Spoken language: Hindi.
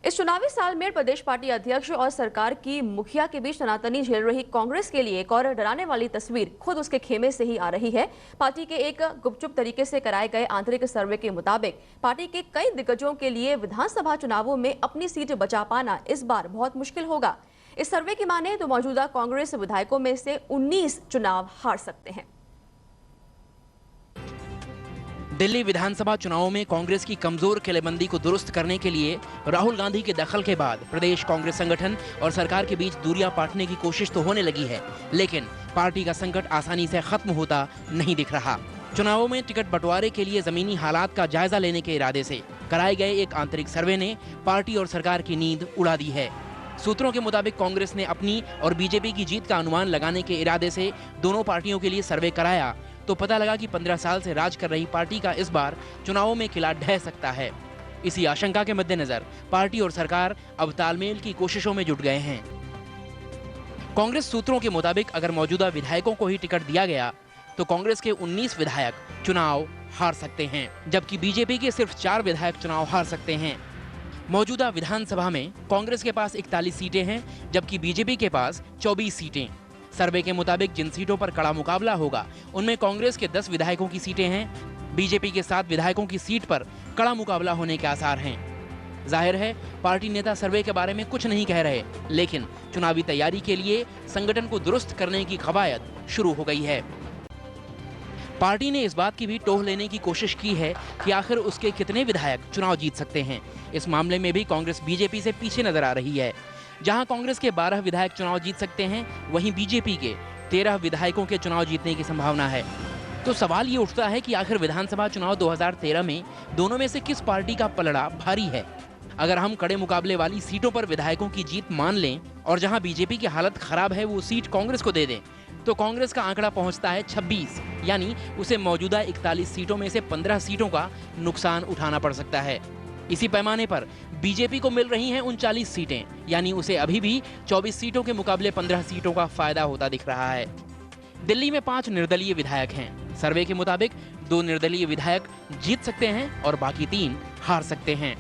इस चुनावी साल में प्रदेश पार्टी अध्यक्ष और सरकार की मुखिया के बीच तनातनी झेल रही कांग्रेस के लिए एक और डराने वाली तस्वीर खुद उसके खेमे से ही आ रही है। पार्टी के एक गुपचुप तरीके से कराए गए आंतरिक सर्वे के मुताबिक पार्टी के कई दिग्गजों के लिए विधानसभा चुनावों में अपनी सीट बचा पाना इस बार बहुत मुश्किल होगा। इस सर्वे की माने तो मौजूदा कांग्रेस विधायकों में से 19 चुनाव हार सकते हैं। दिल्ली विधानसभा चुनावों में कांग्रेस की कमजोर किलेबंदी को दुरुस्त करने के लिए राहुल गांधी के दखल के बाद प्रदेश कांग्रेस संगठन और सरकार के बीच दूरियां पाटने की कोशिश तो होने लगी है, लेकिन पार्टी का संकट आसानी से खत्म होता नहीं दिख रहा। चुनावों में टिकट बंटवारे के लिए जमीनी हालात का जायजा लेने के इरादे से कराए गए एक आंतरिक सर्वे ने पार्टी और सरकार की नींद उड़ा दी है। सूत्रों के मुताबिक कांग्रेस ने अपनी और बीजेपी की जीत का अनुमान लगाने के इरादे से दोनों पार्टियों के लिए सर्वे कराया तो पता लगा कि 15 साल से राज कर रही पार्टी का इस बार चुनावों में किला ढह सकता है। इसी आशंका के मद्देनजर पार्टी और सरकार अब तालमेल की कोशिशों में जुट गए हैं। कांग्रेस सूत्रों के मुताबिक अगर मौजूदा विधायकों को ही टिकट दिया गया तो कांग्रेस के 19 विधायक चुनाव हार सकते हैं, जबकि बीजेपी के सिर्फ 4 विधायक चुनाव हार सकते हैं। मौजूदा विधानसभा में कांग्रेस के पास 41 सीटें हैं, जबकि बीजेपी के पास 24 सीटें। सर्वे के मुताबिक जिन सीटों पर कड़ा मुकाबला होगा उनमें कांग्रेस के 10 विधायकों की सीटें हैं, बीजेपी के 7 विधायकों की सीट पर कड़ा मुकाबला होने के आसार हैं। जाहिर है पार्टी नेता सर्वे के बारे में कुछ नहीं कह रहे, लेकिन चुनावी तैयारी के लिए संगठन को दुरुस्त करने की कवायद शुरू हो गई है। पार्टी ने इस बात की भी टोह लेने की कोशिश की है कि आखिर उसके कितने विधायक चुनाव जीत सकते हैं। इस मामले में भी कांग्रेस बीजेपी से पीछे नजर आ रही है। जहां कांग्रेस के 12 विधायक चुनाव जीत सकते हैं, वहीं बीजेपी के 13 विधायकों के चुनाव जीतने की संभावना है। तो सवाल ये उठता है कि आखिर विधानसभा चुनाव 2013 में दोनों में से किस पार्टी का पलड़ा भारी है। अगर हम कड़े मुकाबले वाली सीटों पर विधायकों की जीत मान लें और जहां बीजेपी की हालत खराब है वो सीट कांग्रेस को दे दें, तो कांग्रेस का आंकड़ा पहुंचता है 26, यानी उसे मौजूदा 41 सीटों में से 15 सीटों का नुकसान उठाना पड़ सकता है। इसी पैमाने पर बीजेपी को मिल रही हैं 39 सीटें, यानी उसे अभी भी 24 सीटों के मुकाबले 15 सीटों का फायदा होता दिख रहा है। दिल्ली में 5 निर्दलीय विधायक हैं। सर्वे के मुताबिक 2 निर्दलीय विधायक जीत सकते हैं और बाकी 3 हार सकते हैं।